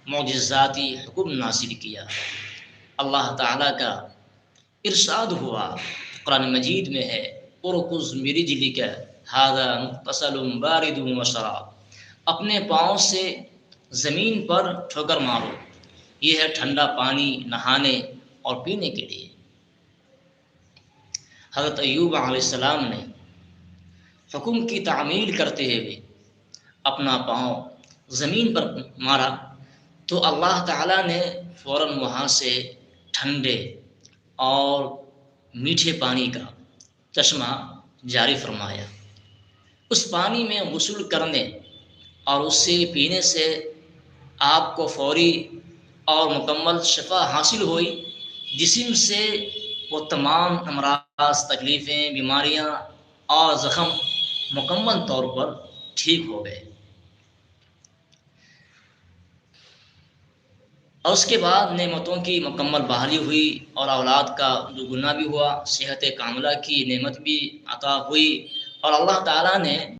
معجزاتی حکم نازل کیا۔ اللہ تعالیٰ کا ارشاد ہوا قرآن مجید میں ہے ارکض برجلک ھذا مغتسل بارد وشراب، اپنے پاؤں سے زمین پر ٹھوکر مارو، یہ ہے ٹھنڈا پانی نہانے اور پینے کے لیے۔ حضرت ایوب علیہ السلام نے حکم کی تعمیل کرتے ہوئے اپنا پاؤں زمین پر مارا تو اللہ تعالیٰ نے فوراً وہاں سے ٹھنڈے اور میٹھے پانی کا چشمہ جاری فرمایا۔ اس پانی میں غسل کرنے اور اس سے پینے سے آپ کو فوری اور مکمل شفا حاصل ہوئی، جسم سے وہ تمام امراض، تکلیفیں، بیماریاں اور زخم مکمل طور پر ٹھیک ہو گئے۔ اور اس کے بعد نعمتوں کی مکمل بحالی ہوئی اور اولاد کا دوگنا بھی ہوا، صحت کاملہ کی نعمت بھی عطا ہوئی، اور اللہ تعالیٰ نے